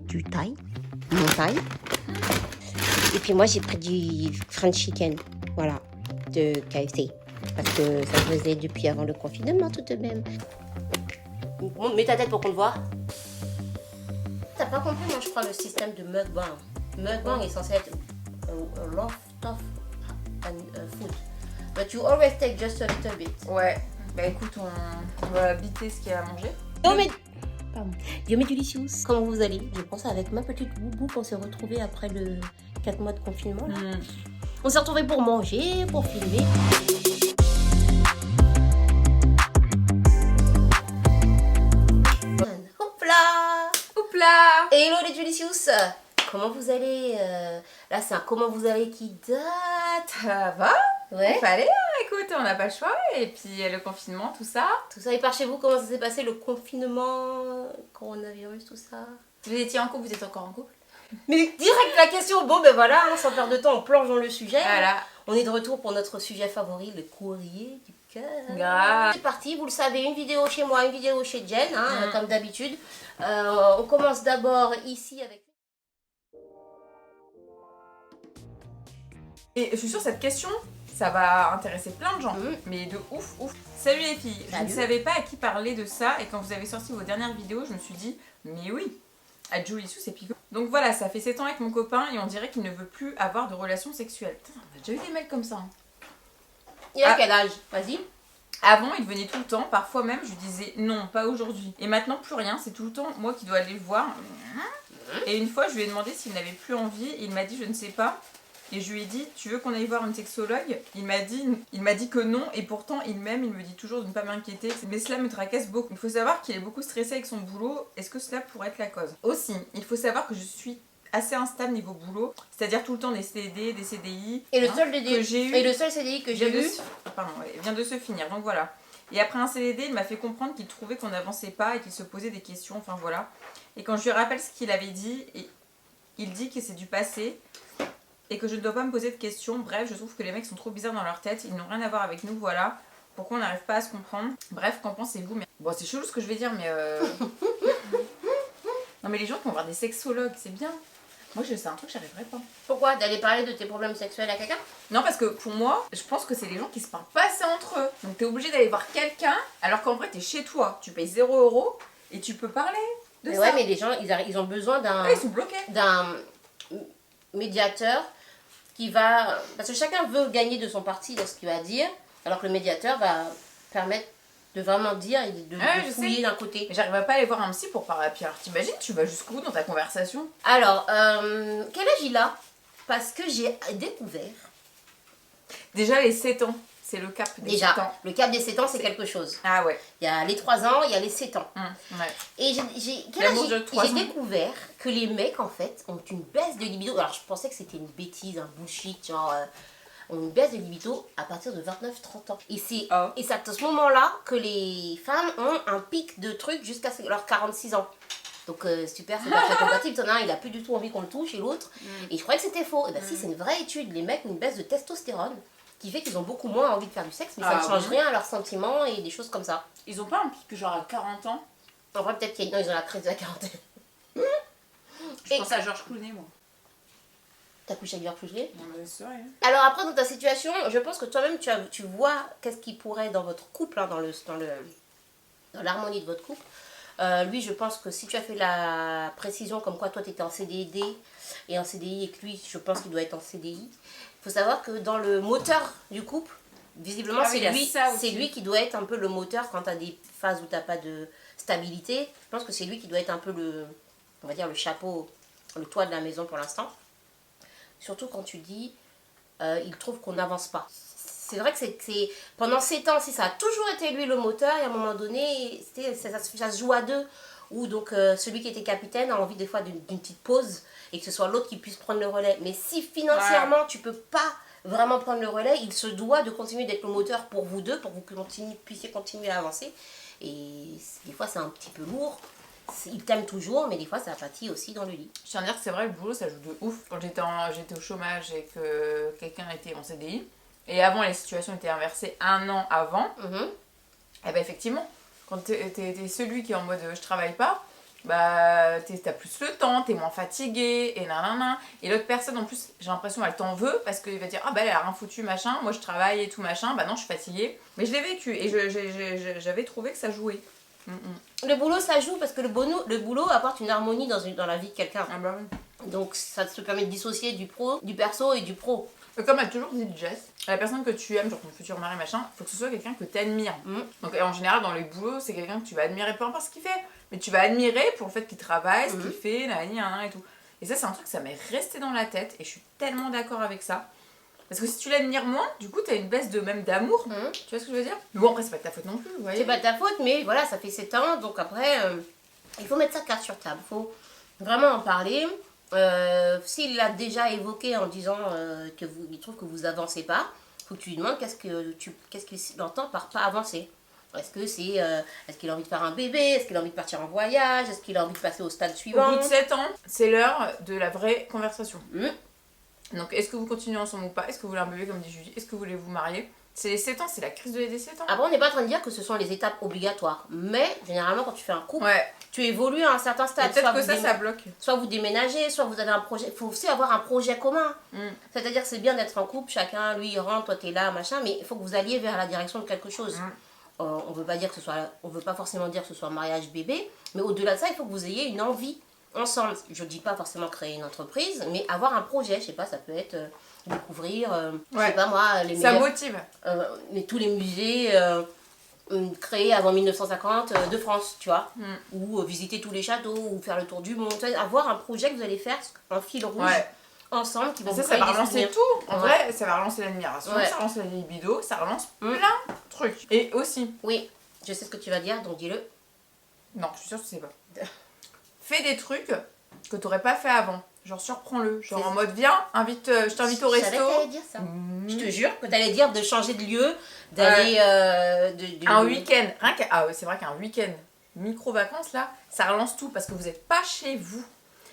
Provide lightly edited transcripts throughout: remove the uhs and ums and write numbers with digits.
du thaï, mon thaï. Et puis moi, j'ai pris du French chicken, voilà, de KFC. Parce que ça faisait depuis avant le confinement tout de même. Bon, mets ta tête pour qu'on te voit. T'as pas compris, moi, je crois, le système de mukbang. Mukbang est censé être a lot of food. But you always take just a little bit. Ouais, bah écoute, on va biter ce qu'il y a à manger. Yo, mes delicious. Comment vous allez? Je pense avec ma petite boubou qu'on s'est retrouvés après le 4 mois de confinement. Là. On s'est retrouvés pour manger, pour filmer. Houpla! Houpla! Hello les delicious. Comment vous allez? Là, c'est un comment vous allez qui date. Ça va? Ouais. Il fallait, hein, écoute, on n'a pas le choix. Et puis le confinement, tout ça. Tout ça, et par chez vous, comment ça s'est passé le confinement, coronavirus, tout ça? Vous étiez en couple, vous êtes encore en couple? Mais direct la question, bon ben voilà, hein, sans perdre de temps, on plonge dans le sujet. Voilà. On est de retour pour notre sujet favori, le courrier du cœur. Grave. C'est parti, vous le savez, une vidéo chez moi, une vidéo chez Jen, hein, comme d'habitude. On commence d'abord ici avec... Et je suis sûre, cette question, ça va intéresser plein de gens. Mais de ouf. Salut les filles. Salut. Je ne savais pas à qui parler de ça. Et quand vous avez sorti vos dernières vidéos, je me suis dit, mais oui, à Julie Sue, c'est piquant. Donc voilà, ça fait 7 ans avec mon copain et on dirait qu'il ne veut plus avoir de relations sexuelles. Putain, on a déjà eu des mecs comme ça. Hein. Il a quel âge? Vas-y. Avant, il venait tout le temps, parfois même, je lui disais non, pas aujourd'hui. Et maintenant, plus rien, c'est tout le temps moi qui dois aller le voir. Et une fois, je lui ai demandé s'il n'avait plus envie et il m'a dit je ne sais pas. Et je lui ai dit, tu veux qu'on aille voir une sexologue? Il m'a dit que non, et pourtant il m'aime, il me dit toujours de ne pas m'inquiéter. Mais cela me tracasse beaucoup. Il faut savoir qu'il est beaucoup stressé avec son boulot. Est-ce que cela pourrait être la cause? Aussi, il faut savoir que je suis assez instable niveau boulot, c'est-à-dire tout le temps des CDD, des CDI. Et le seul CDI que j'ai eu, et le seul CDI que j'ai eu... vient de se finir, donc voilà. Et après un CDD, il m'a fait comprendre qu'il trouvait qu'on n'avançait pas et qu'il se posait des questions, enfin voilà. Et quand je lui rappelle ce qu'il avait dit, il dit que c'est du passé et que je ne dois pas me poser de questions. Bref, je trouve que les mecs sont trop bizarres dans leur tête, ils n'ont rien à voir avec nous, voilà. Pourquoi on n'arrive pas à se comprendre? Bref, qu'en pensez-vous? Bon, c'est chelou ce que je vais dire, mais... Non mais les gens qui vont voir des sexologues, c'est bien. Moi, c'est un truc que j'arriverais pas. Pourquoi? D'aller parler de tes problèmes sexuels à quelqu'un? Non, parce que pour moi, je pense que c'est les gens qui se parlent pas assez entre eux. Donc t'es obligé d'aller voir quelqu'un, alors qu'en vrai t'es chez toi, tu payes 0 € et tu peux parler de ça. Ouais, mais les gens, ils ont besoin d'un... Ouais, ils sont bloqués. D'un médiateur qui va... Parce que chacun veut gagner de son parti dans ce qu'il va dire, alors que le médiateur va permettre de vraiment dire et de fouiller d'un côté. Mais j'arrive pas à aller voir un psy pour parler. Puis alors t'imagines, tu vas jusqu'où dans ta conversation? Alors, quel âge il a? Parce que j'ai découvert... Déjà les 7 ans, c'est le cap des 7 ans. Le cap des 7 ans, c'est quelque chose. Ah ouais. Il y a les 3 ans, il y a les 7 ans. Ouais. Et j'ai découvert que les mecs, en fait, ont une baisse de libido. Alors, je pensais que c'était une bêtise, un bullshit, genre... ont une baisse de libido à partir de 29-30 ans. Et c'est à ce moment-là que les femmes ont un pic de trucs jusqu'à leurs 46 ans. Donc super, c'est pas très compatible. T'en as un, il a plus du tout envie qu'on le touche et l'autre. Et je croyais que c'était faux. Et ben si, c'est une vraie étude. Les mecs ont une baisse de testostérone qui fait qu'ils ont beaucoup moins envie de faire du sexe, mais ça ne change rien à leurs sentiments et des choses comme ça. Ils ont pas un pic genre à 40 ans? En vrai, peut-être qu'ils ont la crise de la quarantaine. Je pense à Georges Clooney, moi. T'as couché avec Georges Clooney? Non, mais c'est vrai. Alors après, dans ta situation, je pense que toi-même, tu vois qu'est-ce qui pourrait dans votre couple, hein, dans l'harmonie de votre couple. Lui, je pense que si tu as fait la précision comme quoi toi, tu étais en CDD et en CDI et que lui, je pense qu'il doit être en CDI, il faut savoir que dans le moteur du couple, visiblement, c'est lui qui doit être un peu le moteur quand tu as des phases où tu n'as pas de stabilité. Je pense que c'est lui qui doit être un peu on va dire, le chapeau, le toit de la maison pour l'instant. Surtout quand tu dis, il trouve qu'on n'avance pas. C'est vrai que c'est pendant 7 ans, si ça a toujours été lui le moteur, et à un moment donné, ça se joue à deux. Où donc celui qui était capitaine a envie des fois d'une petite pause et que ce soit l'autre qui puisse prendre le relais. Mais si financièrement tu peux pas vraiment prendre le relais, il se doit de continuer d'être le moteur pour vous deux, pour que vous puissiez continuer à avancer. Et des fois c'est un petit peu lourd. Il t'aime toujours, mais des fois ça pâtit aussi dans le lit. Je tiens à dire que c'est vrai, le boulot ça joue de ouf. Quand j'étais au chômage et que quelqu'un était en CDI, et avant les situations étaient inversées 1 an avant, et ben effectivement, quand t'es celui qui est en mode je travaille pas, bah t'as plus le temps, t'es moins fatigué, et nanana. Et l'autre personne, en plus, j'ai l'impression, elle t'en veut, parce qu'il va dire, ah bah elle a rien foutu, machin, moi je travaille et tout, machin, bah non, je suis fatiguée. Mais je l'ai vécu, et j'avais trouvé que ça jouait. Le boulot, ça joue, parce que le boulot apporte une harmonie dans la vie de quelqu'un. Ah bah oui. Donc ça te permet de dissocier du perso et du pro. Comme elle a toujours dit Jess, la personne que tu aimes, genre ton futur mari, machin, faut que ce soit quelqu'un que tu admires. Donc en général, dans les boulots, c'est quelqu'un que tu vas admirer, peu importe ce qu'il fait, mais tu vas admirer pour le fait qu'il travaille, ce qu'il fait, et tout. Et ça, c'est un truc, ça m'est resté dans la tête, et je suis tellement d'accord avec ça. Parce que si tu l'admires moins, du coup, t'as une baisse de même d'amour. Tu vois ce que je veux dire? Mais bon, après, c'est pas de ta faute non plus, vous voyez. C'est pas de ta faute, mais voilà, ça fait 7 ans, donc après, il faut mettre sa carte sur table. Il faut vraiment en parler. S'il l'a déjà évoqué en disant qu'il trouve que vous avancez pas, il faut que tu lui demandes qu'est-ce qu'il entend par pas avancer. Est-ce qu'il a envie de faire un bébé? Est-ce qu'il a envie de partir en voyage? Est-ce qu'il a envie de passer au stade suivant? Au bout de 7 ans, c'est l'heure de la vraie conversation. Donc, est-ce que vous continuez ensemble ou pas? Est-ce que vous voulez un bébé, comme dit Julie? Est-ce que vous voulez vous marier? C'est les 7 ans, c'est la crise des 7 ans. Après, on n'est pas en train de dire que ce sont les étapes obligatoires. Mais, généralement, quand tu fais un couple, tu évolues à un certain stade. Peut-être que ça bloque. Soit vous déménagez, soit vous avez un projet. Il faut aussi avoir un projet commun. C'est-à-dire que c'est bien d'être en couple, chacun, lui, il rentre, toi, t'es là, machin, mais il faut que vous alliez vers la direction de quelque chose. On veut pas dire que ce soit... On veut pas forcément dire que ce soit un mariage bébé, mais au-delà de ça, il faut que vous ayez une envie ensemble. Je dis pas forcément créer une entreprise, mais avoir un projet, je sais pas, ça peut être... découvrir, je sais pas moi, les ça motive. Mais tous les musées créés avant 1950 de France, tu vois, ou visiter tous les châteaux, ou faire le tour du monde, avoir un projet que vous allez faire, un fil rouge ensemble qui va vous créer ça va des relancer souvenirs. tout. En vrai, ça va relancer l'admiration, ça relance la libido, ça relance plein de trucs. Et aussi. Oui, je sais ce que tu vas dire, donc dis-le. Non, je suis sûre que tu sais pas. Fais des trucs que t'aurais pas fait avant. Genre surprends-le, genre en mode viens, je t'invite au resto. Je savais que t'allais dire ça. Je te jure que t'allais dire de changer de lieu, d'aller... un week-end, c'est vrai qu'un week-end, micro-vacances là, ça relance tout parce que vous êtes pas chez vous.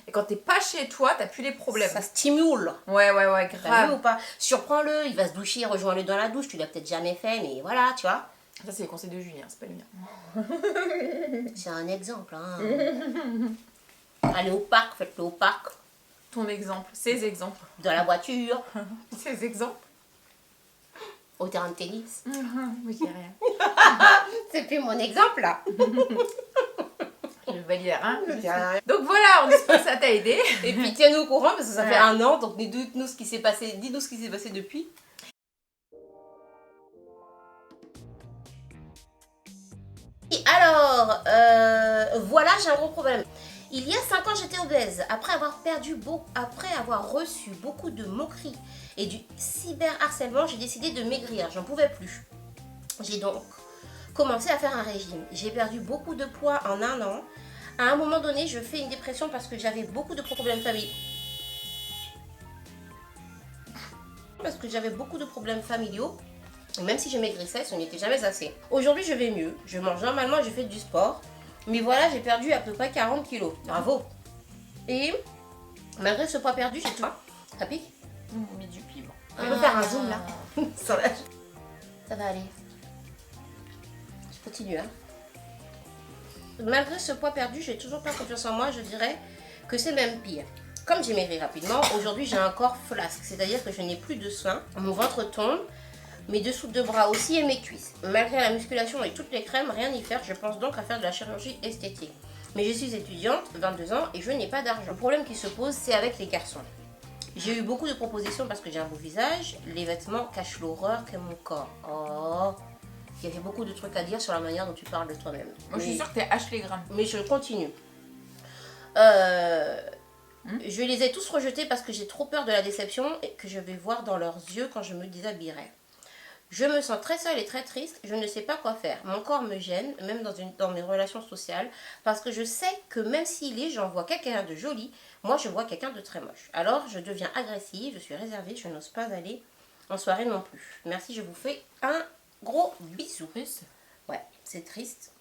Et quand t'es pas chez toi, t'as plus les problèmes. Ça stimule. Ouais, grave. Ou pas. Surprends-le, il va se doucher, rejoins-le dans la douche, tu l'as peut-être jamais fait, mais voilà, tu vois. Ça c'est les conseils de Julien, c'est pas le mien. C'est un exemple, hein. Allez au parc, faites-le au parc. Ton exemple, ses exemples. Dans la voiture. Ses exemples. Au terrain de tennis. Mais je dis rien. C'est plus mon exemple là. Je valide rien. Donc voilà, on espère que ça t'a aidé. Et puis tiens-nous au courant parce que ça fait 1 an, donc dis-nous ce qui s'est passé depuis. Et alors, voilà, j'ai un gros problème. Il y a 5 ans, j'étais obèse. Après avoir reçu beaucoup de moqueries et du cyberharcèlement, j'ai décidé de maigrir. J'en pouvais plus. J'ai donc commencé à faire un régime. J'ai perdu beaucoup de poids en 1 an. À un moment donné, je fais une dépression parce que j'avais beaucoup de problèmes familiaux. Et même si je maigrissais, ce n'était jamais assez. Aujourd'hui, je vais mieux. Je mange normalement, je fais du sport. Mais voilà, j'ai perdu à peu près 40 kilos. Bravo. Et malgré ce poids perdu, j'ai tout. Ça pique? On met du piment. On peut faire un zoom là. Ça va aller. Je continue. Malgré ce poids perdu, j'ai toujours pas confiance en moi. Je dirais que c'est même pire. Comme j'ai maigri rapidement, aujourd'hui j'ai un corps flasque. C'est-à-dire que je n'ai plus de seins. Mon ventre tombe. Mes dessous de bras aussi et mes cuisses. Malgré la musculation et toutes les crèmes, rien n'y faire. Je pense donc à faire de la chirurgie esthétique. Mais je suis étudiante, 22 ans, et je n'ai pas d'argent. Le problème qui se pose, c'est avec les garçons. J'ai eu beaucoup de propositions parce que j'ai un beau visage. Les vêtements cachent l'horreur qu'est mon corps. Oh, il y avait beaucoup de trucs à dire sur la manière dont tu parles de toi-même. Moi, je suis sûre que t'es Ashley Graham. Mais je continue. Je les ai tous rejetés parce que j'ai trop peur de la déception et que je vais voir dans leurs yeux quand je me déshabillerai. Je me sens très seule et très triste, je ne sais pas quoi faire. Mon corps me gêne, même dans mes relations sociales, parce que je sais que même si les gens voient quelqu'un de joli, moi je vois quelqu'un de très moche. Alors je deviens agressive, je suis réservée, je n'ose pas aller en soirée non plus. Merci, je vous fais un gros bisou. Triste. Ouais, c'est triste.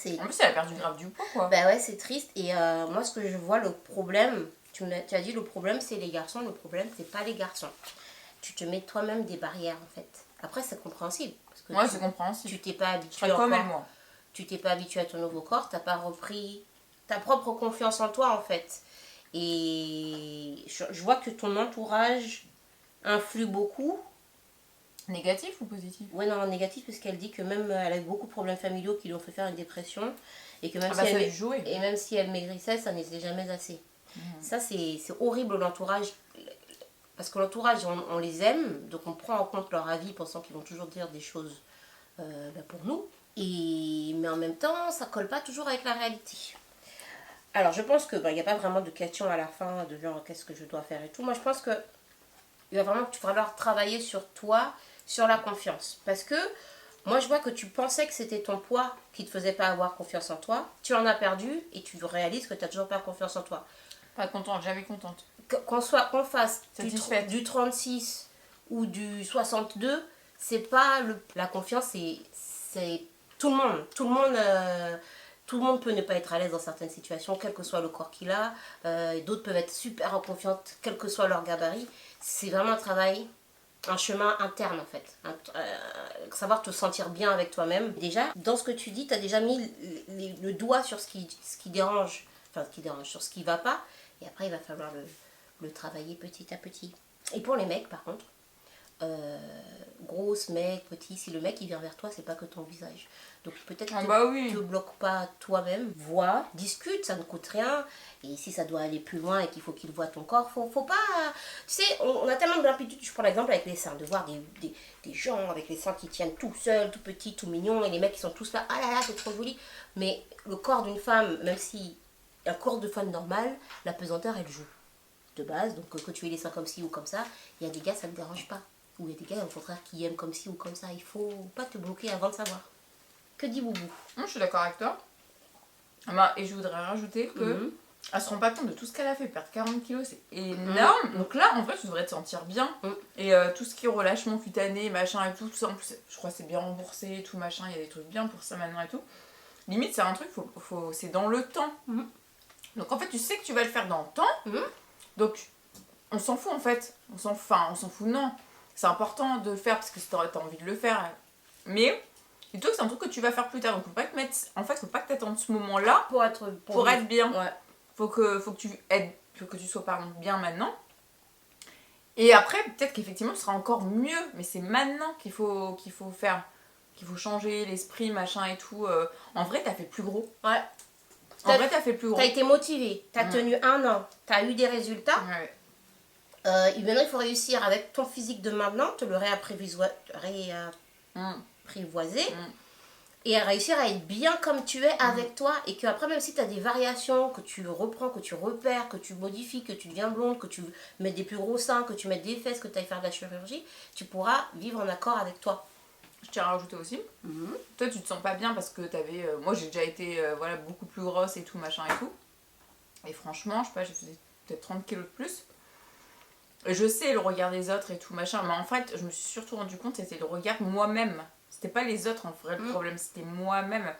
En plus, elle a perdu grave du poids, quoi. Bah ouais, c'est triste. Et moi, ce que je vois, le problème, tu as dit le problème, c'est les garçons. Le problème, c'est pas les garçons. Tu te mets toi-même des barrières, en fait. Après, c'est compréhensible. Parce que c'est compréhensible. Tu t'es pas habitué comme elle, moi. Tu t'es pas habitué à ton nouveau corps. T'as pas repris ta propre confiance en toi en fait. Et je vois que ton entourage influe beaucoup. Négatif ou positif? Ouais, non, négatif, parce qu'elle dit que même elle a eu beaucoup de problèmes familiaux qui lui ont fait faire une dépression. Et que même, Ça a dû jouer. et même si elle maigrissait, ça n'était jamais assez. Ça, c'est horrible l'entourage. Parce que l'entourage, on les aime, donc on prend en compte leur avis, pensant qu'ils vont toujours dire des choses pour nous. Mais en même temps, ça colle pas toujours avec la réalité. Alors, je pense que il n'y a pas vraiment de question à la fin de genre qu'est-ce que je dois faire et tout. Moi, je pense que il va vraiment falloir travailler sur toi, sur la confiance. Parce que moi, je vois que tu pensais que c'était ton poids qui te faisait pas avoir confiance en toi. Tu en as perdu et tu réalises que tu n'as toujours pas confiance en toi. Pas contente, jamais contente. Qu'on fasse du 36 ou du 62, c'est pas la confiance, c'est tout le monde. Tout le monde peut ne pas être à l'aise dans certaines situations, quel que soit le corps qu'il a. D'autres peuvent être super en confiance, quel que soit leur gabarit. C'est vraiment un travail, un chemin interne en fait. Savoir te sentir bien avec toi-même. Déjà, dans ce que tu dis, tu as déjà mis le doigt sur ce qui dérange, sur ce qui va pas. Et après, il va falloir le travailler petit à petit. Et pour les mecs, par contre, grosse, mec, petit, si le mec il vient vers toi, c'est pas que ton visage. Donc peut-être te bloque pas toi-même, vois, discute, ça ne coûte rien. Et si ça doit aller plus loin et qu'il faut qu'il voit ton corps, faut pas... Tu sais, on a tellement de l'amplitude, je prends l'exemple avec les seins, de voir des gens avec les seins qui tiennent tout seuls, tout petits, tout mignons, et les mecs qui sont tous là, ah là là, c'est trop joli. Mais le corps d'une femme, même si un corps de femme normal, la pesanteur, elle joue. De base, donc que tu aies les seins comme ci ou comme ça, il y a des gars, ça ne dérange pas. Ou il y a des gars, au contraire, qui aiment comme ci ou comme ça. Il faut pas te bloquer avant de savoir. Que dit Boubou? Je suis d'accord avec toi. Et je voudrais rajouter que elle se rend pas compte de tout ce qu'elle a fait. Perdre 40 kilos, c'est énorme. Donc là, en vrai, tu devrais te sentir bien. Et tout ce qui est relâchement cutané, machin et tout ça, en plus, je crois que c'est bien remboursé et tout, machin. Il y a des trucs bien pour ça maintenant et tout. Limite, c'est un truc, c'est dans le temps. Donc en fait, tu sais que tu vas le faire dans le temps. Donc, on s'en fout en fait. On s'en fout, non. C'est important de le faire parce que si t'as envie de le faire. Mais, dis-toi que c'est un truc que tu vas faire plus tard. Donc, faut pas que t'attendes ce moment-là pour être bien. Ouais. Faut que tu sois bien maintenant. Et après, peut-être qu'effectivement, ce sera encore mieux. Mais c'est maintenant qu'il faut faire. Qu'il faut changer l'esprit, machin et tout. En vrai, t'as fait plus gros. Ouais. T'as été motivé, t'as tenu 1 an, t'as eu des résultats. Ouais. Et maintenant, il faut réussir avec ton physique de maintenant, te le réapprivoiser. Et à réussir à être bien comme tu es avec toi. Et qu'après, même si tu as des variations, que tu reprends, que tu repères, que tu modifies, que tu deviens blonde, que tu mets des plus gros seins, que tu mets des fesses, que tu ailles faire de la chirurgie, tu pourras vivre en accord avec toi. Je tiens à rajouter aussi. Toi, tu te sens pas bien parce que t'avais. Moi, j'ai déjà été beaucoup plus grosse et tout, machin et tout. Et franchement, je sais pas, j'ai fait peut-être 30 kilos de plus. Et je sais le regard des autres et tout, machin. Mais en fait, je me suis surtout rendu compte que c'était le regard moi-même. C'était pas les autres en vrai le problème, c'était moi-même.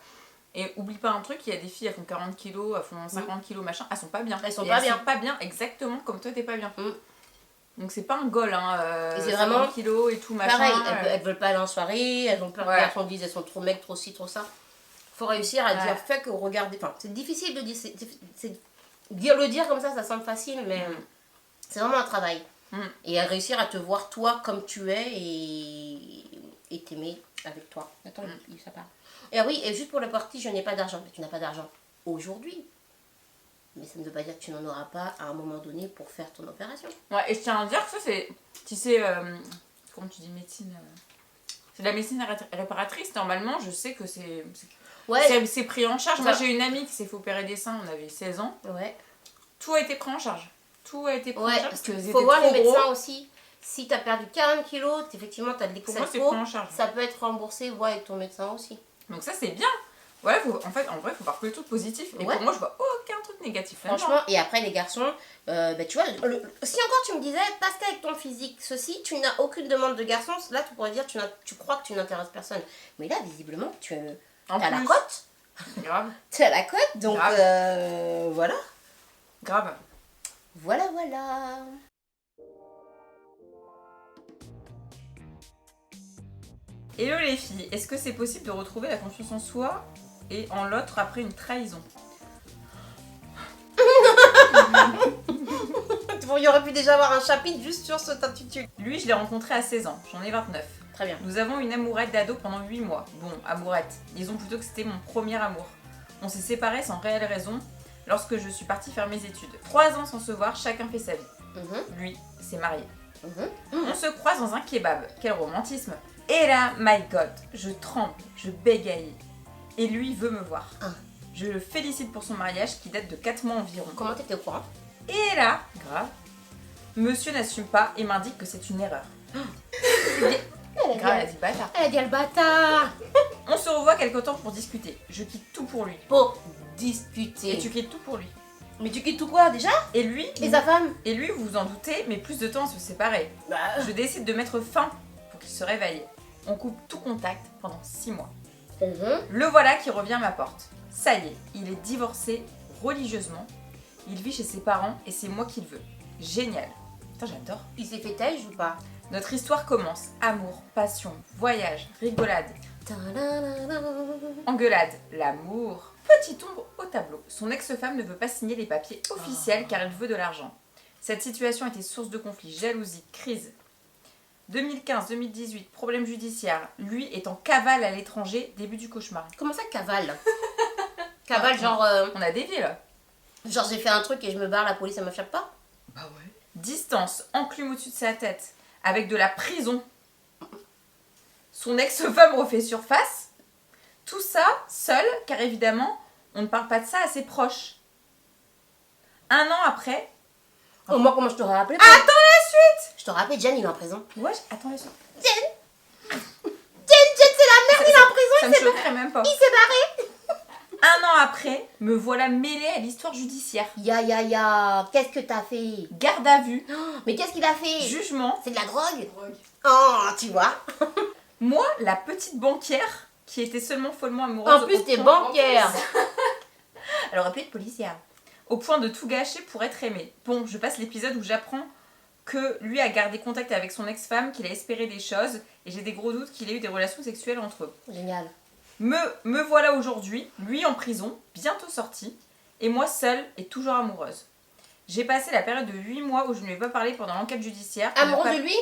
Et oublie pas un truc, il y a des filles, elles font 40 kilos, elles font 50 kilos, machin. Elles sont pas bien. Elles sont pas bien exactement comme toi, t'es pas bien. Donc c'est pas un goal, hein. Et c'est vraiment kilos et tout, machin. Pareil, elles veulent pas aller en soirée, elles ont peur que les garçons disent elles sont trop mecs, trop ci, trop ça. Faut réussir à dire, fait que regarder. Enfin, c'est difficile de dire, le dire comme ça semble facile, mais c'est vraiment un travail. Et à réussir à te voir toi comme tu es et t'aimer avec toi. Attends, ça part. Et oui, et juste pour la partie, je n'ai pas d'argent. Mais tu n'as pas d'argent aujourd'hui. Mais ça ne veut pas dire que tu n'en auras pas à un moment donné pour faire ton opération. Ouais, et je tiens à dire que ça, c'est. Tu sais, comment tu dis médecine c'est de la médecine réparatrice. Normalement, je sais que c'est pris en charge. Moi, j'ai une amie qui s'est fait opérer des seins, on avait 16 ans. Ouais. Tout a été pris en charge. Tout a été pris en charge. Parce qu'il faut voir les médecins aussi. Si tu as perdu 40 kilos, effectivement, tu as de l'excès de peau. Ça peut être remboursé, voir avec ton médecin aussi. Donc, ça, c'est bien. Ouais, en vrai, il faut voir que les trucs positifs. Et pour moi, je vois aucun truc négatif. Franchement, et après, les garçons, tu vois, si encore tu me disais, parce qu'avec ton physique, ceci, tu n'as aucune demande de garçon, là, tu pourrais dire, tu crois que tu n'intéresses personne. Mais là, visiblement, tu as la cote. Grave. Tu as la cote, donc voilà. Grave. Voilà. Hello les filles, est-ce que c'est possible de retrouver la confiance en soi et en l'autre après une trahison? Il y aurait pu déjà avoir un chapitre juste sur cette attitude. Lui, je l'ai rencontré à 16 ans, j'en ai 29. Très bien. Nous avons une amourette d'ado pendant 8 mois. Bon, amourette, disons plutôt que c'était mon premier amour. On s'est séparés sans réelle raison lorsque je suis partie faire mes études. 3 ans sans se voir, chacun fait sa vie. Lui s'est marié. On se croise dans un kebab. Quel romantisme. Et là, my god, je tremble, je bégaye. Et lui veut me voir. Je le félicite pour son mariage qui date de 4 mois environ. Comment t'étais au courant? Et là, grave, monsieur n'assume pas et m'indique que c'est une erreur. Grave, elle a dit bâtard. Elle a dit le bâtard. On se revoit quelque temps pour discuter. Je quitte tout pour lui. Pour discuter. Et tu quittes tout pour lui. Mais tu quittes tout quoi déjà? Et lui, Et sa femme? et lui, vous vous en doutez, mais plus de temps à se séparer. Je décide de mettre fin pour qu'il se réveille. On coupe tout contact pendant 6 mois. Le voilà qui revient à ma porte. Ça y est, il est divorcé religieusement. Il vit chez ses parents et c'est moi qui le veux. Génial. Putain, j'adore. Il s'est fait têche ou pas? Notre histoire commence. Amour, passion, voyage, rigolade, engueulade, l'amour. Petite ombre au tableau. Son ex-femme ne veut pas signer les papiers officiels car elle veut de l'argent. Cette situation était source de conflits, jalousie, crise. 2015-2018, problème judiciaire. Lui est en cavale à l'étranger, début du cauchemar. Comment ça cavale? Cavale genre... On a dévié là. Genre j'ai fait un truc et je me barre, la police elle m'échappe pas? Bah ouais. Distance, enclume au-dessus de sa tête, avec de la prison. Son ex-femme refait surface. Tout ça, seul, car évidemment, on ne parle pas de ça à ses proches. 1 an après... Oh, moi comment je t'aurais rappelé? Attends la suite. Je t'aurais rappelé, Jen il est en prison. Ouais, attends la suite. Jen, c'est la merde, il est en prison, Ça me choquerait même pas. il s'est barré. 1 an après, me voilà mêlée à l'histoire judiciaire. Ya, qu'est-ce que t'as fait? Garde à vue, Mais qu'est-ce qu'il a fait? jugement. C'est de la drogue? Oh, tu vois. Moi, la petite banquière qui était seulement follement amoureuse. En plus au t'es point- banquière. Elle aurait pu être policière. Au point de tout gâcher pour être aimée. Bon, je passe l'épisode où j'apprends que lui a gardé contact avec son ex-femme, qu'il a espéré des choses, et j'ai des gros doutes qu'il ait eu des relations sexuelles entre eux. Génial. Me voilà aujourd'hui, lui en prison, bientôt sorti, et moi seule et toujours amoureuse. J'ai passé la période de 8 mois où je ne lui ai pas parlé pendant l'enquête judiciaire. pour ne Amoureuse pas- de lui?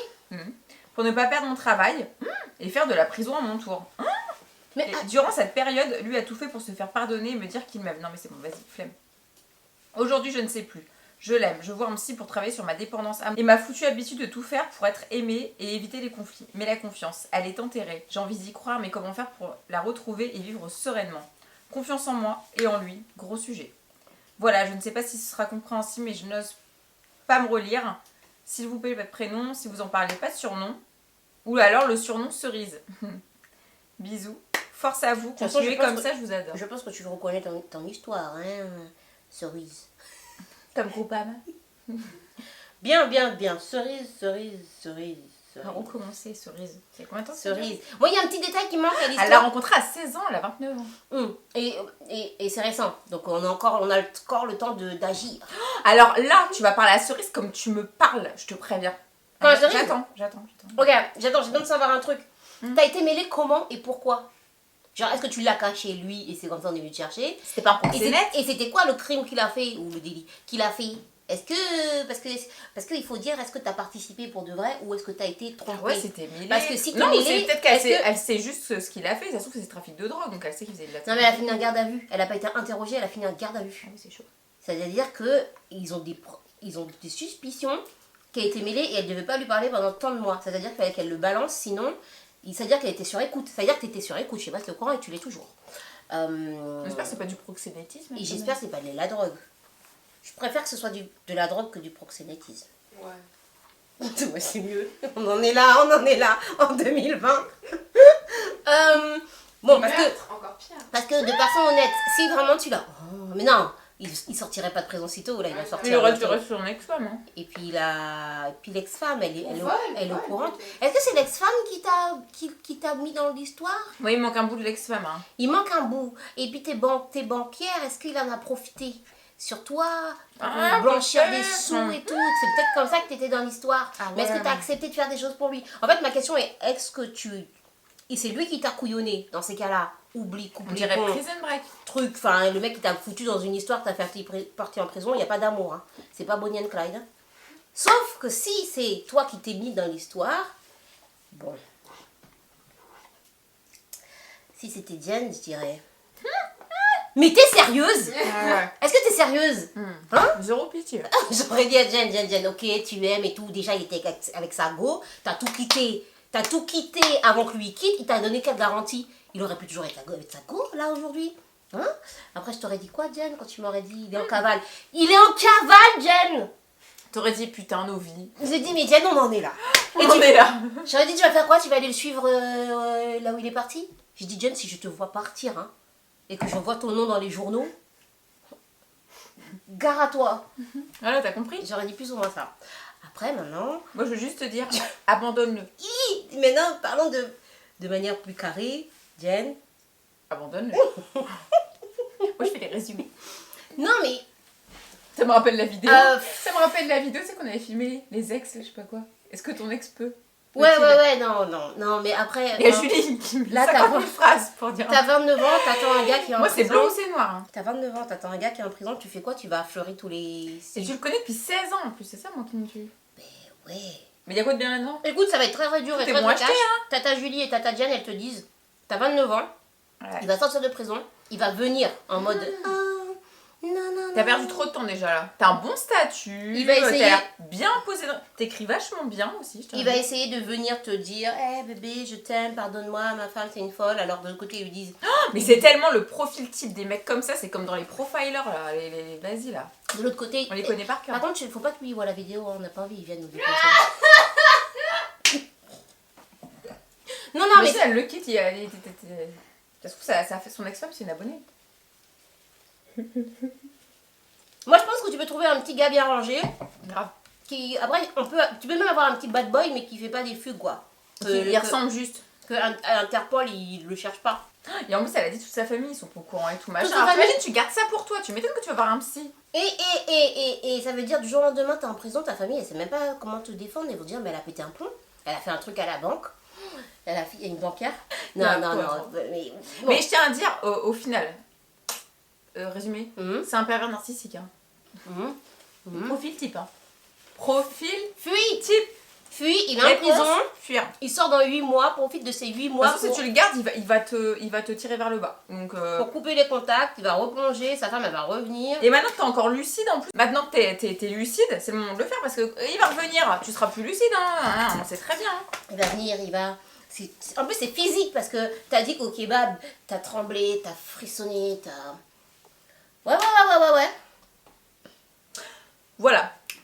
Pour ne pas perdre mon travail et faire de la prison à mon tour. Mais Et durant cette période, lui a tout fait pour se faire pardonner et me dire qu'il m'aime. Non mais c'est bon, vas-y, flemme. Aujourd'hui, je ne sais plus. Je l'aime, je vois un psy pour travailler sur ma dépendance et ma foutue habitude de tout faire pour être aimée et éviter les conflits. Mais la confiance, elle est enterrée. J'ai envie d'y croire, mais comment faire pour la retrouver et vivre sereinement? Confiance en moi et en lui, gros sujet. Voilà, je ne sais pas si ce sera compréhensible, mais je n'ose pas me relire. S'il vous plaît, votre prénom, si vous en parlez, pas de surnom. Ou alors le surnom cerise. Bisous. Force à vous, toute façon, continuez je pense comme que- ça, je vous adore. je pense que tu reconnais ton histoire, hein, cerise. Comme Groupama. Bien. Cerise. On va recommencer, cerise. C'est combien de temps ça Cerise. Moi, il y a un petit détail qui manque à Elle l'a l'histoire. rencontré à 16 ans, elle a 29 ans. Et c'est récent. Donc, on a encore le temps d'agir. Alors là, tu vas parler à cerise comme tu me parles, je te préviens. Quand Cerise J'attends. Ok, j'attends, j'ai besoin de savoir un truc. T'as été mêlée comment et pourquoi? Genre, est-ce que tu l'as caché lui et c'est comme ça on est venu te chercher? C'était pas un Et proxénète. c'était quoi le crime qu'il a fait ou le délit qu'il a fait? Est-ce que parce qu'il faut dire, est-ce que t'as participé pour de vrai ou est-ce que t'as été trompée? Ouais, c'était mêlé. Parce que si t'es non, mêlée, c'est peut-être qu'elle est-ce sait, que- elle sait juste ce qu'il a fait. Ça se trouve, c'est trafic de drogue, donc elle sait qu'il faisait de la. Non mais elle a fini en garde à vue. Elle a pas été interrogée, elle a fini en garde à vue. Ah oui, c'est chaud. C'est-à-dire que ils ont des suspicions qu'elle a été mêlée et elle ne devait pas lui parler pendant tant de mois. C'est-à-dire qu'il fallait qu'elle le balance, sinon, c'est-à-dire qu'elle était sur écoute. C'est-à-dire que tu étais sur écoute, je sais pas si tu es au courant et tu l'es toujours. J'espère que c'est pas du proxénétisme. Et j'espère que c'est pas de la drogue. Je préfère que ce soit de la drogue que du proxénétisme. Ouais. Ouais, c'est mieux. On en est là, en 2020. Bon, Encore pire. parce que de façon honnête, si vraiment tu l'as... Oh, mais non, il sortirait pas de prison sitôt, là, il va sortir. Il aurait dû bientôt. rester sur son ex-femme. Hein. Et puis l'ex-femme, elle est au courant. peut-être. Est-ce que c'est l'ex-femme qui t'a mis dans l'histoire? Oui, il manque un bout de l'ex-femme. Hein. Il manque un bout. Et puis t'es banquière, est-ce qu'il en a profité sur toi pour blanchir des peut-être. sous et tout? C'est peut-être comme ça que t'étais dans l'histoire. Ah Mais est-ce ouais. que t'as accepté de faire des choses pour lui? En fait, ma question est, est-ce que et c'est lui qui t'a couillonné dans ces cas-là? oublie, coupe On les dirait ponts, Prison Break. truc. Enfin, le mec qui t'a foutu dans une histoire, t'as fait partir en prison, il n'y a pas d'amour. Hein. C'est pas Bonnie and Clyde. Hein. Sauf que si c'est toi qui t'es mis dans l'histoire, bon. Si c'était Diane, je dirais. Mais t'es sérieuse? Est-ce que t'es sérieuse? Hein? Zéro pitié. J'aurais dit à Diane, ok, tu aimes et tout. Déjà, il était avec sa go. T'as tout quitté. T'as tout quitté avant que lui quitte. Il t'a donné quelle garantie? Il aurait pu toujours être avec sa go, là, aujourd'hui. Hein? Après, je t'aurais dit quoi, Diane, quand tu m'aurais dit, il est en cavale? Il est en cavale, Diane! T'aurais dit putain, nos vies. J'ai dit, mais Diane, on en est là. On en est là. J'aurais dit, tu vas faire quoi? Tu vas aller le suivre là où il est parti? J'ai dit, Diane, si je te vois partir, hein, et que je vois ton nom dans les journaux, gare à toi. Voilà, t'as compris? J'aurais dit plus ou moins ça. Après, maintenant... Moi, je veux juste te dire, abandonne-le. Maintenant, parlons de manière plus carrée. Diane. Abandonne-le. Moi, je fais les résumés. Non, mais... Ça me rappelle la vidéo. Ça me rappelle la vidéo, c'est qu'on avait filmé les ex, je sais pas quoi. Est-ce que ton ex peut? Ouais, non, mais après... Il y a non. Julie qui me dit Là, 50 000 phrases pour dire. T'as 29 ans, t'attends un gars qui est en Moi, prison. c'est blanc ou c'est noir. Hein. T'as 29 ans, t'attends un gars qui est en prison, tu fais quoi? Tu vas affleurer tous les... Et tu le connais depuis 16 ans en plus, c'est ça moi qui me tue. Ouais. Mais il y a quoi de bien là-dedans? Écoute, ça va être très dur et T'es très bon cash. acheté, hein. Tata Julie et Tata Diane, elles te disent, t'as 29 ans, Ouais. il va sortir de prison, il va venir en mode... non. T'as perdu trop de temps déjà là. T'as un bon statut. Il va essayer- T'as l'air bien posé. T'écris vachement bien aussi. Je Il va essayer de venir te dire, bébé, je t'aime, pardonne-moi, ma femme c'est une folle. Alors de l'autre côté, ils lui disent, Mais c'est tellement le profil type des mecs comme ça. C'est comme dans les profilers là. Vas-y là. de l'autre côté... On les connaît par Par cœur. contre, il faut pas que lui voit la vidéo, hein, on n'a pas envie, il vient nous défoncer. Non, Mais mais... si elle le quitte, ça se trouve, ça a fait son ex-femme, c'est une abonnée. Moi, je pense que tu peux trouver un petit gars bien rangé. Grave. Qui, après, tu peux même avoir un petit bad boy, mais qui fait pas des fugues, quoi. Il ressemble juste. Que Interpol, il le cherche pas. Et en plus, elle a dit toute sa famille, ils sont pas au courant et tout machin. Toute sa Alors, famille. t'imagines, tu gardes ça pour toi. Tu m'étonnes que tu vas voir un psy. Et ça veut dire du jour au lendemain, t'es en prison, ta famille, elle sait même pas comment te défendre. Ils vont dire, mais elle a pété un plomb. Elle a fait un truc à la banque. Elle a fait une banquière. Non. Mais, bon. Mais je tiens à dire, au final, résumé, Mhm. c'est un pervers narcissique. Hein. Mhm. Profil type. Hein. Profil Fuis, type. il est en Réponse, prison. fuir. Il sort dans 8 mois, profite de ces 8 mois Parce que si tu le gardes, il va te tirer vers le bas. Donc, pour couper les contacts. Il va replonger, sa femme, elle va revenir. Et maintenant que t'es encore lucide en plus, maintenant que t'es lucide, c'est le moment de le faire parce que il va revenir, tu seras plus lucide, hein, on sait très bien. Hein. Il va venir, il va... En plus, c'est physique parce que t'as dit qu'au kebab, t'as tremblé, t'as frissonné, t'as... Ouais.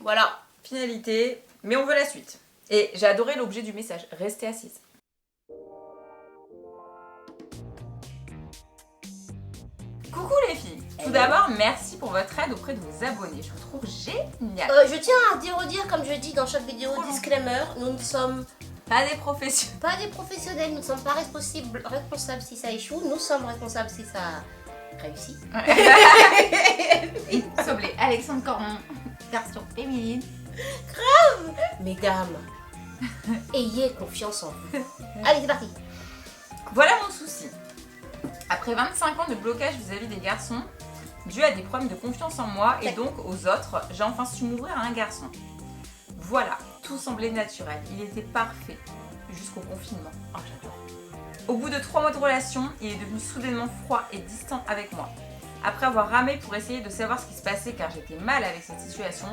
Voilà, finalité, mais on veut la suite. Et j'ai adoré l'objet du message, restez assise. Coucou les filles. Tout d'abord, merci pour votre aide auprès de vos abonnés. Je vous trouve génial. Je tiens à redire, comme je dis dans chaque vidéo, disclaimer, nous ne sommes Pas des professionnels. pas des professionnels, nous ne sommes pas responsables si ça échoue, nous sommes responsables si ça réussit. Sauf les Alexandre Coron, version féminine. Mesdames, ayez confiance en vous. Allez, c'est parti. Voilà mon souci. Après 25 ans de blocage vis-à-vis des garçons, dû à des problèmes de confiance en moi et donc aux autres, j'ai enfin su m'ouvrir à un garçon. Voilà, tout semblait naturel, il était parfait, jusqu'au confinement. Oh, j'adore. Au bout de 3 mois de relation, il est devenu soudainement froid et distant avec moi. Après avoir ramé pour essayer de savoir ce qui se passait car j'étais mal avec cette situation,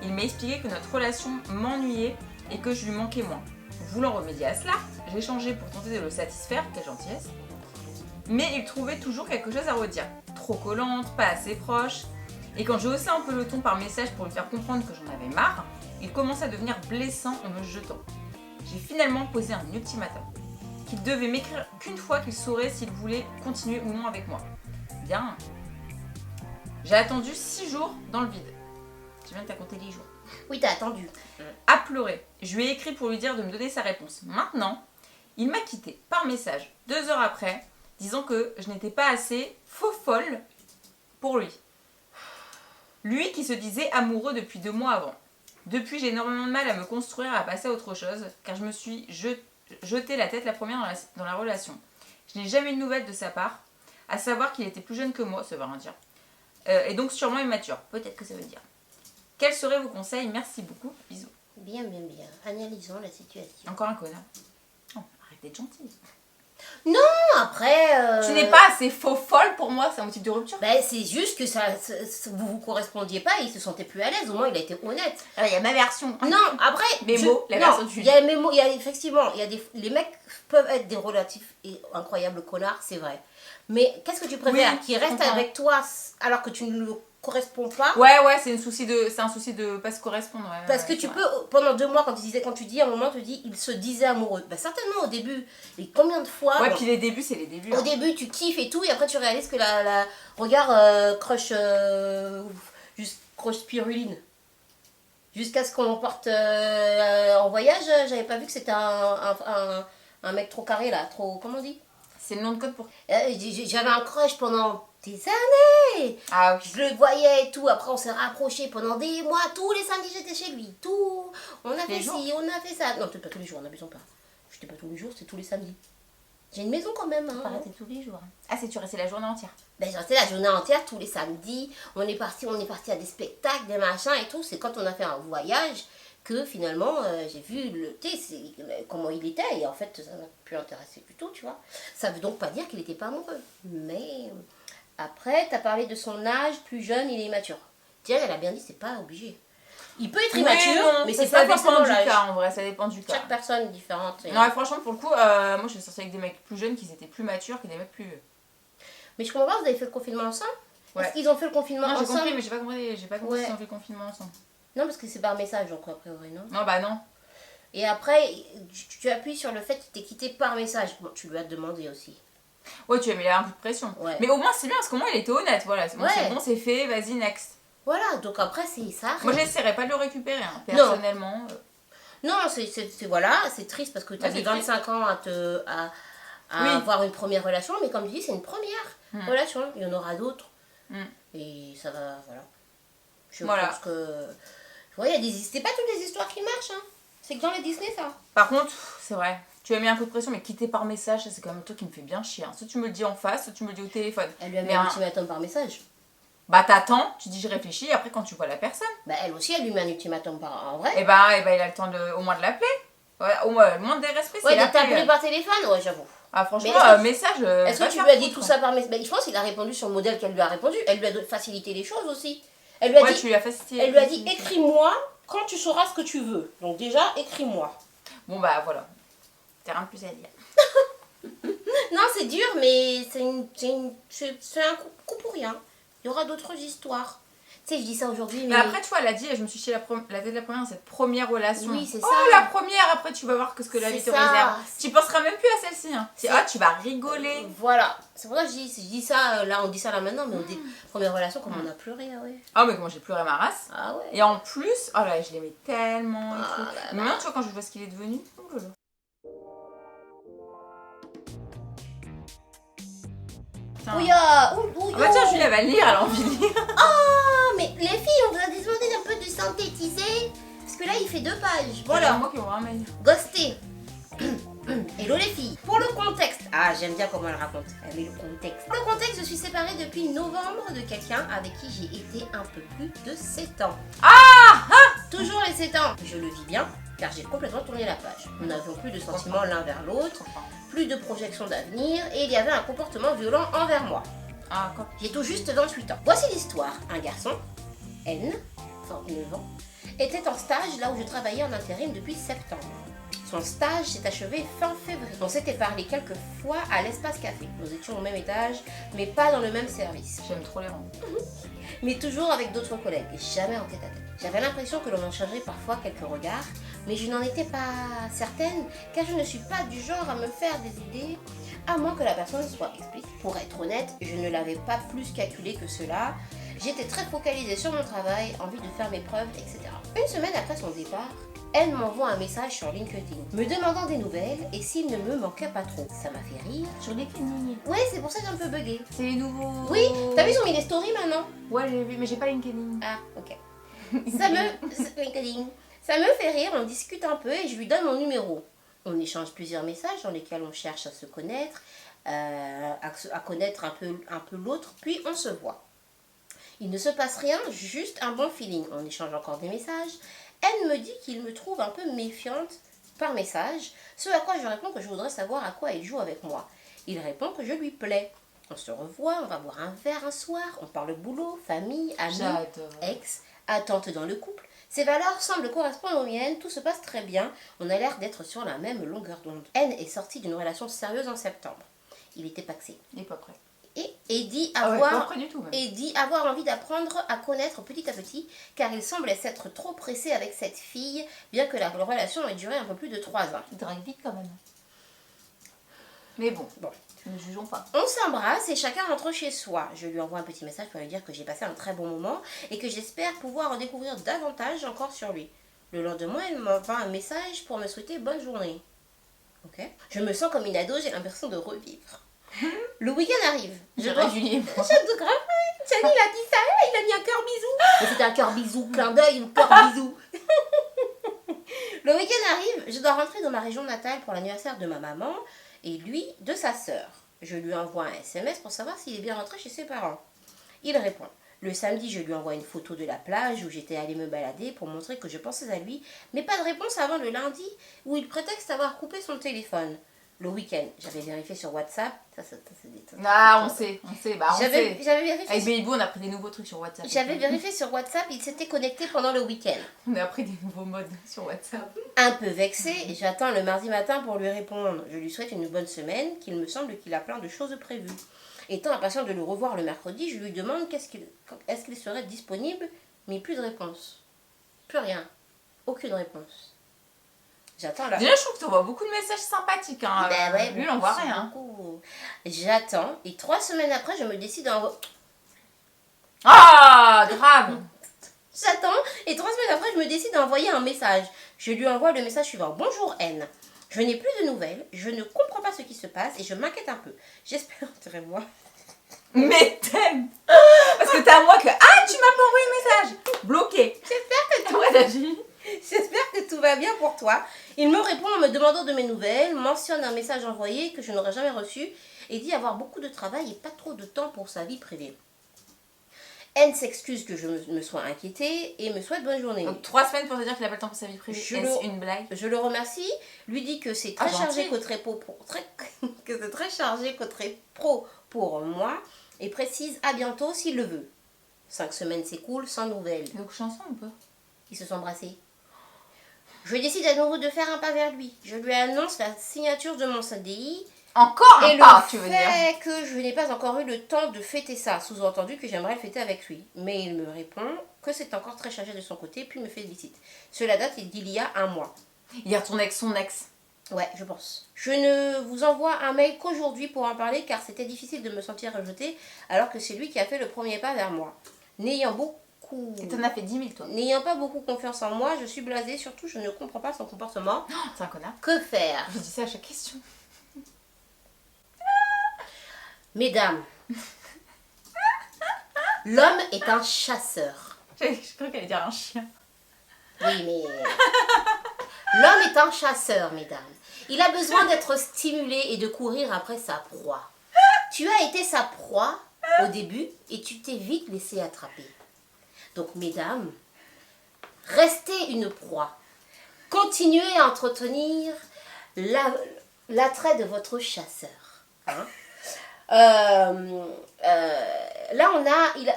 il m'a expliqué que notre relation m'ennuyait et que je lui manquais moins. Voulant remédier à cela, j'ai changé pour tenter de le satisfaire, quelle gentillesse. Mais il trouvait toujours quelque chose à redire. Trop collante, pas assez proche. Et quand j'ai haussé un peu le ton par message pour lui faire comprendre que j'en avais marre, il commençait à devenir blessant en me jetant. J'ai finalement posé un ultimatum. Qu'il devait m'écrire qu'une fois qu'il saurait s'il voulait continuer ou non avec moi. Bien. J'ai attendu 6 jours dans le vide. Je viens de te compter les jours. Oui, t'as attendu. À pleurer. Je lui ai écrit pour lui dire de me donner sa réponse. Maintenant, il m'a quitté par message 2 heures après, disant que je n'étais pas assez faux folle pour lui. Lui qui se disait amoureux depuis 2 mois avant. Depuis, j'ai énormément de mal à me construire, à passer à autre chose, car je me suis jeté la tête la première dans la relation. Je n'ai jamais eu de nouvelles de sa part. À savoir qu'il était plus jeune que moi, ça veut rien dire. Et donc sûrement immature. Peut-être que ça veut dire. Quels seraient vos conseils? Merci beaucoup. Bisous. Bien. Analysons la situation. Encore un connard. Oh, arrête d'être gentille. Non, après... Tu n'es pas assez faux folle pour moi, c'est un motif de rupture. Ben, c'est juste que vous correspondiez pas et il se sentait plus à l'aise. Au moins, il a été honnête. Alors, il y a ma version. Non, après... Mes mots, la non, version de il y a mes mots, il y a effectivement... les mecs peuvent être des relatifs et incroyables connards, c'est vrai. Mais qu'est-ce que tu préfères? Oui, Qu'il je reste comprends. avec toi alors que tu ne le corresponds pas? Ouais, c'est un souci de pas se correspondre. Ouais, Parce ouais, que tu ouais. peux, pendant 2 mois, quand tu dis à un moment, tu dis, il se disait amoureux. Ben, certainement au début. Et combien de fois... Ouais, bon, puis les débuts, c'est les débuts. au Hein. début, tu kiffes et tout, et après, tu réalises que regarde, crush, juste crush spiruline. Jusqu'à ce qu'on parte en voyage, j'avais pas vu que c'était un mec trop carré, là. Trop, comment on dit? C'est le nom de code pour. J'avais un crush pendant des années. Ah, ok. Je le voyais et tout. Après, on s'est rapprochés pendant des mois. Tous les samedis, j'étais chez lui. Tout. On a fait ci, on a fait ça. Non, peut-être pas tous les jours, n'abusons pas. J'étais pas tous les jours, c'était tous les samedis. J'ai une maison quand même. Hein. Pas arrêter tous les jours. Ah, c'est tu restais la journée entière. Ben, j'ai resté la journée entière, tous les samedis. On est parti à des spectacles, des machins et tout. C'est quand on a fait un voyage que finalement, j'ai vu comment il était. Et en fait, ça m'a plus intéressé du tout, tu vois. Ça veut donc pas dire qu'il n'était pas amoureux. Mais après, tu as parlé de son âge, plus jeune, il est immature. Tiens, elle a bien dit, c'est pas obligé. Il peut être immature, mais c'est ça pas dépend forcément du l'âge. cas, en vrai, ça dépend du cas. Chaque personne est différente. Non, ouais, franchement, pour le coup, moi je suis sortie avec des mecs plus jeunes qui étaient plus matures que des mecs plus vieux. Mais je comprends pas, vous avez fait le confinement ensemble? Ouais. Est-ce qu'ils ont fait le confinement Non, j'ai ensemble? compris, mais j'ai pas compris Ouais. s'ils ont fait le confinement ensemble. Non, parce que c'est par message, donc a priori, non? Non, bah non. Et après, tu appuies sur le fait qu'il t'ait quitté par message. Bon, tu lui as demandé aussi. Ouais, tu as mis là un coup de pression. Ouais. Mais au moins, c'est bien parce qu'au moins, il était honnête. Voilà, c'est bon, Ouais. c'est bon, c'est fait, vas-y, next. Voilà, donc après, c'est ça. Moi, j'essaierai pas de le récupérer, hein, personnellement. Non, voilà, c'est triste parce que tu Ouais, avais c'est triste. 25 ans à Oui. avoir une première relation, mais comme tu dis, c'est une première relation. Il y en aura d'autres. Mm. Et ça va, voilà. Je Voilà. pense que... Ouais, c'est pas toutes les histoires qui marchent, hein. C'est que dans les Disney, ça. Par contre, c'est vrai, tu as mis un coup de pression, mais quitter par message, ça, c'est quand même un truc qui me fait bien chier. Hein. Soit tu me le dis en face, soit tu me le dis au téléphone. Elle lui a mis Mais un un- ultimatum par message. Bah t'attends, tu dis je réfléchis, et après quand tu vois la personne, Bah, elle aussi, elle lui met un ultimatum en vrai. et bah il a le temps au moins de l'appeler. Ouais, au moins, le moins des respects, Ouais, c'est de t'appeler l'appeler. par téléphone, ouais, j'avoue. Ah franchement, Mais est-ce que- message. Est-ce que tu lui as dit tout ça par message? Je pense qu'il a répondu sur le modèle qu'elle lui a répondu. Elle lui a facilité les choses aussi. Elle lui a Ouais, dit, tu lui as facilité. elle lui a dit écris-moi quand tu sauras ce que tu veux. Donc déjà, écris-moi. Bon bah voilà. T'as rien de plus à dire. Non, c'est dur, mais c'est un coup pour rien. Il y aura d'autres histoires. Tu sais, je dis ça aujourd'hui, mais... Mais après, tu vois, elle a dit, je me suis chiée la tête de la première dans cette première relation. Oui, c'est oh, ça. la première, après tu vas voir que ce que la vie te C'est ça. réserve. Tu penseras même plus à celle-ci. Hein. C'est- Ah, tu vas rigoler. Voilà. C'est pour ça que je dis ça, là, on dit ça là maintenant, mais première relation, comme on a pleuré, ah ouais. Ah, mais comment j'ai pleuré ma race. Ah ouais. Et en plus, oh là, je l'aimais tellement et Ah tout. là là. Mais maintenant, tu vois, quand je vois ce qu'il est devenu, oh là là. Putain. Ouya, Ah bah tiens, Julie, elle va lire, elle a envie de lire. Ah, mais les filles, on vous a demandé un peu de synthétiser. Parce que là, il fait 2 pages. Voilà, Voilà. moi qui me ramène. Ghosté. Hello les filles. Pour le contexte. Ah, j'aime bien comment elle raconte. Elle met le contexte. Pour le contexte, je suis séparée depuis novembre de quelqu'un avec qui j'ai été un peu plus de 7 ans. Toujours les 7 ans. Je le vis bien, car j'ai complètement tourné la page. Nous n'avions plus de sentiments l'un vers l'autre, plus de projections d'avenir, et il y avait un comportement violent envers moi. Ah, quoi. J'ai tout juste 28 ans. Voici l'histoire. Un garçon, N, 29 ans, était en stage là où je travaillais en intérim depuis septembre. Son stage s'est achevé fin février. On s'était parlé quelques fois à l'espace café. Nous étions au même étage, mais pas dans le même service. J'aime trop les rangs. Mais toujours avec d'autres collègues, et jamais en tête à tête. J'avais l'impression que l'on échangeait parfois quelques regards, mais je n'en étais pas certaine, car je ne suis pas du genre à me faire des idées, à moins que la personne soit explicite. Pour être honnête, je ne l'avais pas plus calculé que cela. J'étais très focalisée sur mon travail, envie de faire mes preuves, etc. Une semaine après son départ, elle m'envoie un message sur LinkedIn, me demandant des nouvelles et s'il ne me manquait pas trop. Ça m'a fait rire. Sur les cliniques. Ouais, c'est pour ça que j'ai un peu bugué. C'est les nouveaux. Oui, t'as vu, ils ont mis les stories maintenant? Ouais, j'ai vu, mais j'ai pas LinkedIn. Ah, ok. LinkedIn. Ça me fait rire, on discute un peu et je lui donne mon numéro. On échange plusieurs messages dans lesquels on cherche à se connaître. à connaître un peu l'autre, puis on se voit. Il ne se passe rien, juste un bon feeling. On échange encore des messages. Elle me dit qu'il me trouve un peu méfiante par message, ce à quoi je réponds que je voudrais savoir à quoi il joue avec moi. Il répond que je lui plais. On se revoit, on va boire un verre un soir, on parle boulot, famille, amis, J'adore. ex, attente dans le couple. Ses valeurs semblent correspondre aux miennes, tout se passe très bien, on a l'air d'être sur la même longueur d'onde. N est sortie d'une relation sérieuse en septembre. Il était paxé. Il est pas prêt. Et dit Ah ouais, avoir, pas prêt du tout même. et dit avoir envie d'apprendre à connaître petit à petit, car il semblait s'être trop pressé avec cette fille, bien que la relation ait duré un peu plus de 3 ans. Il drague vite quand même. Mais bon, Bon. ne jugeons pas. On s'embrasse et chacun rentre chez soi. Je lui envoie un petit message pour lui dire que j'ai passé un très bon moment et que j'espère pouvoir en découvrir davantage encore sur lui. Le lendemain, elle m'envoie un message pour me souhaiter bonne journée. Ok. Je me sens comme une ado, j'ai l'impression de revivre. Le week-end arrive. Je dois... Julie. Je dois grave. Tiens, il a dit ça, il a mis un cœur bisou. Mais c'était un cœur bisou, clin d'œil ou cœur bisou. Le week-end arrive, je dois rentrer dans ma région natale pour l'anniversaire de ma maman et lui de sa sœur. Je lui envoie un SMS pour savoir s'il est bien rentré chez ses parents. Il répond. Le samedi, je lui envoie une photo de la plage où j'étais allée me balader pour montrer que je pensais à lui, mais pas de réponse avant le lundi où il prétexte avoir coupé son téléphone. Le week-end, j'avais vérifié sur WhatsApp. Ça, c'est des trucs. Ah, on sait. Bah, on J'avais sait. vérifié. Avec Baby, on a pris des nouveaux trucs sur WhatsApp. J'avais vérifié sur WhatsApp, il s'était connecté pendant le week-end. On a appris des nouveaux modes sur WhatsApp. Un peu vexée, j'attends le mardi matin pour lui répondre. Je lui souhaite une bonne semaine, qu'il me semble qu'il a plein de choses prévues. Étant impatient de le revoir le mercredi, je lui demande est-ce qu'il serait disponible, mais plus de réponse. Plus rien. Aucune réponse. J'attends la... Déjà, je trouve que tu envoies beaucoup de messages sympathiques. Hein. Ben ouais, lui, il en voit c'est rien. beaucoup. J'attends, et 3 semaines après, je me décide à envoyer... Ah, grave. J'attends et 3 semaines après, je me décide à envoyer un message. Je lui envoie le message suivant. Bonjour N. Je n'ai plus de nouvelles, je ne comprends pas ce qui se passe et je m'inquiète un peu. J'espère, moi. Mais t'aimes. Parce que t'as moi que... Ah, tu m'as pas envoyé un message. Bloqué. J'espère que tout va bien pour toi. Il me répond en me demandant de mes nouvelles, mentionne un message envoyé que je n'aurais jamais reçu et dit avoir beaucoup de travail et pas trop de temps pour sa vie privée. N s'excuse que je me sois inquiétée et me souhaite bonne journée. Donc 3 semaines pour te dire qu'il a pas le temps pour sa vie privée. Est-ce une blague? Je le remercie, lui dit que c'est très Ah, chargé gentil. côté pro, que c'est très chargé côté pro pour moi et précise à bientôt s'il le veut. 5 semaines s'écoulent sans nouvelles. Ils ont couché ensemble ou pas? Ils se sont embrassés. Je décide à nouveau de faire un pas vers lui. Je lui annonce la signature de mon CDI Encore et un pas, le tu veux dire? fait que je n'ai pas encore eu le temps de fêter ça. Sous-entendu que j'aimerais le fêter avec lui. Mais il me répond que c'est encore très chargé de son côté puis me félicite. Cela date d'il y a 1 mois. Il retourne avec son ex. Ouais, je pense. Je ne vous envoie un mail qu'aujourd'hui pour en parler car c'était difficile de me sentir rejetée alors que c'est lui qui a fait le premier pas vers moi. N'ayant Et t'en as fait 10 000 toi. N'ayant pas beaucoup confiance en moi, je suis blasée, surtout je ne comprends pas son comportement. Oh, c'est un connard. Que faire? Je dis ça à chaque question. Mesdames, l'homme est un chasseur. Je crois qu'elle allait dire un chien. Oui, mais... L'homme est un chasseur, mesdames. Il a besoin d'être stimulé et de courir après sa proie. Tu as été sa proie au début et tu t'es vite laissé attraper. Donc, mesdames, restez une proie. Continuez à entretenir l'attrait de votre chasseur. Hein? Là,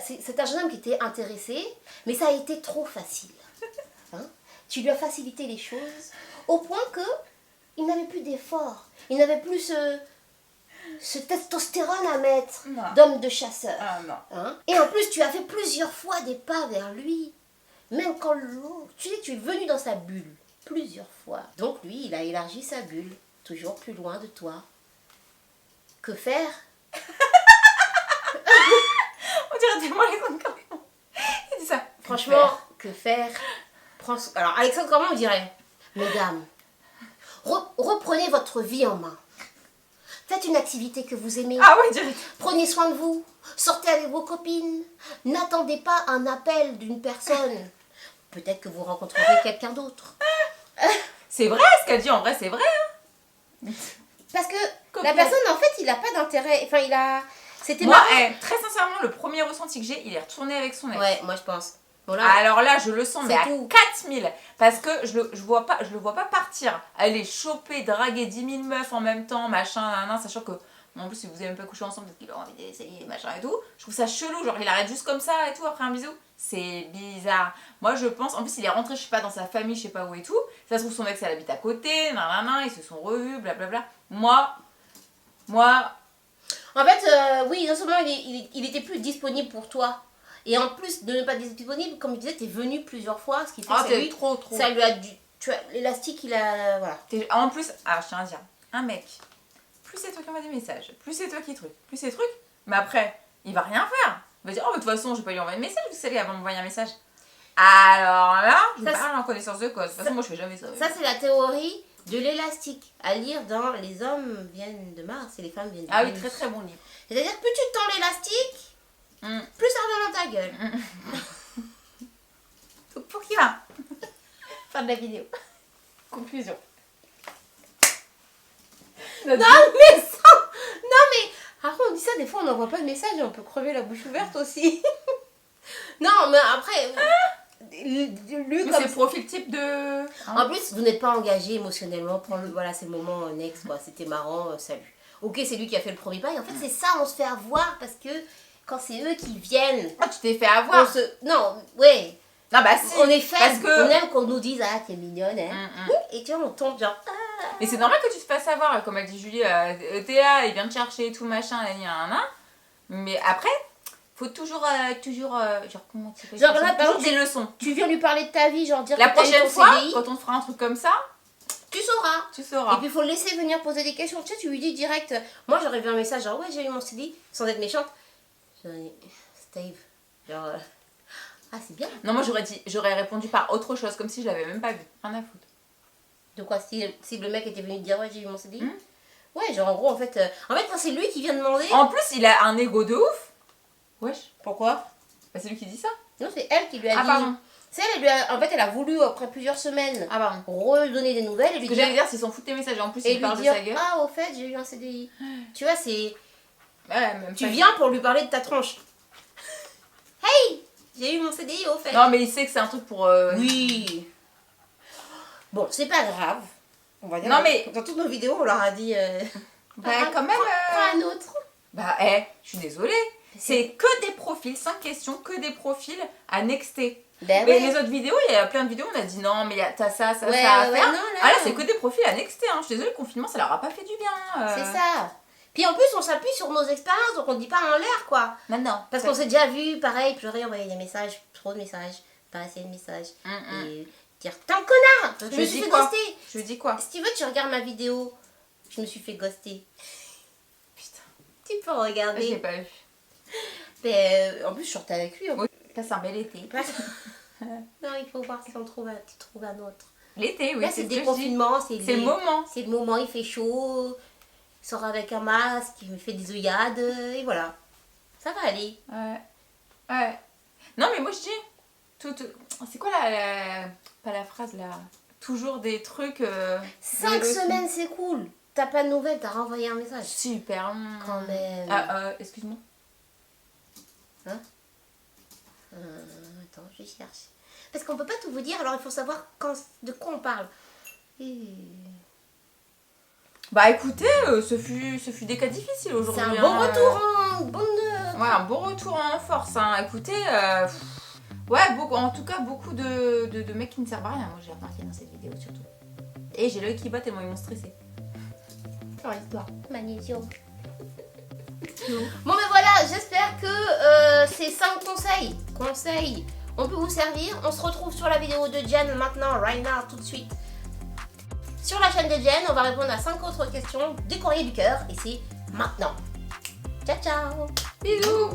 c'est un jeune homme qui était intéressé, mais ça a été trop facile. Hein? Tu lui as facilité les choses au point que il n'avait plus d'effort. Il n'avait plus ce testostérone à mettre Non. d'homme de chasseur. Ah non. Hein? Et en plus, tu as fait plusieurs fois des pas vers lui. Même quand tu es venu dans sa bulle. Plusieurs fois. Donc lui, il a élargi sa bulle. Toujours plus loin de toi. Que faire? On dirait tellement Alexandre Cormon. Il dit ça. Franchement, que faire? Alors, Alexandre Cormon vous dirait, mesdames, reprenez votre vie en main. Faites une activité que vous aimez. Ah ouais, direct. Prenez soin de vous. Sortez avec vos copines. N'attendez pas un appel d'une personne. Peut-être que vous rencontrerez quelqu'un d'autre. C'est vrai ce qu'elle dit, en vrai, c'est vrai. Hein. Parce que La personne, en fait, il a pas d'intérêt. Enfin, il a. C'était Moi, marrant. très sincèrement, le premier ressenti que j'ai, il est retourné avec son ex. Ouais, moi je pense. Bon, là, Alors là, je le sens, mais c'est à tout. 4000. Parce que je le vois pas partir, aller choper, draguer 10 000 meufs en même temps, machin, nan, sachant que, en plus, si vous n'avez même pas couché ensemble, peut-être qu'il a envie d'essayer, machin et tout. Je trouve ça chelou, genre il arrête juste comme ça et tout après un bisou. C'est bizarre. Moi, je pense, en plus, il est rentré, je sais pas, dans sa famille, je sais pas où et tout. Ça se trouve, son ex, elle habite à côté, nan, ils se sont revus, blablabla. Moi. En fait, oui, non seulement il était plus disponible pour toi, et en plus de ne pas être disponible, comme je disais, t'es venu plusieurs fois, ce qui fait Ah, que t'es lui, trop. ça lui a dû. Tu vois, l'élastique, il a. Voilà. En plus, je tiens à dire, un mec, plus c'est toi qui envoie des messages, plus c'est toi qui truc, plus c'est truc, mais après, il va rien faire. Il va dire, oh, de toute façon, je vais pas lui envoyer un message, vous savez, avant de m'envoyer un message. Alors là, je Ça, parle en connaissance de cause. De toute façon, moi, je fais jamais ça. Ça, c'est la théorie de l'élastique. À lire dans Les hommes viennent de Mars et les femmes viennent de Ah oui, Vénus. très très bon livre. C'est-à-dire que plus tu tends l'élastique, plus ça revient dans ta gueule. Donc, pour qui va Fin de la vidéo. Conclusion. Non, mais ça. Non, mais. Après, on dit ça, des fois, on n'envoie pas de message et on peut crever la bouche ouverte aussi. Non, mais après. Lu Mais comme c'est le profil type de. En plus, vous n'êtes pas engagé émotionnellement. Voilà, c'est le moment next, quoi. C'était marrant, salut. Ok, c'est lui qui a fait le premier pas. Et en fait, c'est ça, on se fait avoir parce que quand c'est eux qui viennent. Ah, tu t'es fait avoir. Non, ouais. Non, bah si. On est faible. Parce que. On aime qu'on nous dise, ah, t'es mignonne, hein. Et tu vois, on tombe genre. Mais c'est normal que tu te fasses avoir, comme elle dit Julie, Théa, il vient te chercher et tout machin, nan. Mais après, faut toujours, genre comment tu fais Genre là, par toujours exemple, des leçons. Tu viens lui parler de ta vie, genre dire La que t'as eu prochaine ton fois, CDI, quand on te fera un truc comme ça, tu sauras. tu Et sauras. puis il faut le laisser venir poser des questions. Tu sais, tu lui dis direct. Moi j'aurais vu un message genre ouais, j'ai eu mon CDI, sans être méchante. J'aurais dit Steve. Genre. Ah, c'est bien. Non, moi j'aurais répondu par autre chose, comme si je l'avais même pas vu. Rien à foutre. De quoi si le mec était venu te dire ouais, j'ai eu mon CDI. Ouais, genre en gros, en fait, quand c'est lui qui vient demander. En plus, il a un ego de ouf. Wesh. Pourquoi Bah, c'est lui qui dit ça. Non, c'est elle qui lui a Ah, dit. pardon. C'est elle, en fait, elle a voulu, après plusieurs semaines, Ah, pardon. redonner des nouvelles et lui Ce que dire. j'allais dire, s'ils s'en foutent tes messages, en plus, Et il lui parle de dire, sa gueule. ah, au fait, j'ai eu un CDI. Tu vois, c'est. Ouais, même Tu pas. viens pour lui parler de ta tronche. Hey, j'ai eu mon CDI au fait. Non, mais il sait que c'est un truc pour. Oui. Bon, c'est pas grave. On va dire. Non, mais- Dans toutes nos vidéos, on leur a dit. Bah, quand même. Prends un autre. Bah, je suis désolée. C'est que des profils, 5 questions, que des profils à nexter. Ben Mais ouais. les autres vidéos, il y a plein de vidéos, on a dit non, mais t'as ça, ça, Ouais, ça à ouais, faire. non, là, Ah là, non. c'est que des profils à nexter. Hein. Je suis désolée, le confinement, ça leur a pas fait du bien. C'est ça. Puis en plus, on s'appuie sur nos expériences, donc on dit pas en l'air, quoi. Maintenant. Parce qu'on s'est déjà vu, pareil, pleurer, envoyer des messages, trop de messages, pas assez de messages. Et dire, t'es un connard. Je me suis dis fait quoi ghoster. Je dis quoi? Si tu veux, tu regardes ma vidéo. Je me suis fait ghoster. Putain, Tu peux je l'ai regarder. pas vu. Mais, en plus, je sortais avec lui. Oui. Passe un bel été. Non, il faut voir si on trouve tu trouves un autre. L'été, oui, Là, c'est c'est ce que je dis. déconfinement, C'est le moment. C'est le moment, il fait chaud. Il sort avec un masque, il me fait des œillades, et voilà. Ça va aller. Ouais. Non, mais moi je dis. C'est quoi pas la phrase là? Toujours des trucs. 5 semaines, c'est cool. T'as pas de nouvelles, t'as renvoyé un message. Super. Quand même. Excuse-moi. Attends, je cherche. Parce qu'on peut pas tout vous dire, alors il faut savoir de quoi on parle. Bah écoutez, ce fut des cas difficiles C'est aujourd'hui. un bon retour en bande Ouais, un bon retour en force. Hein. Écoutez, ouais, en tout cas, beaucoup de mecs qui ne servent à rien. Moi, j'ai remarqué dans cette vidéo surtout. Et j'ai l'œil qui bat tellement ils m'ont stressé. Leur histoire. magnésium. Bon, mais voilà, j'espère que ces 5 conseils, on peut vous servir. On se retrouve sur la vidéo de Jen maintenant, right now, tout de suite. Sur la chaîne de Jen, on va répondre à 5 autres questions des courriers du cœur et c'est maintenant. Ciao, ciao. Bisous.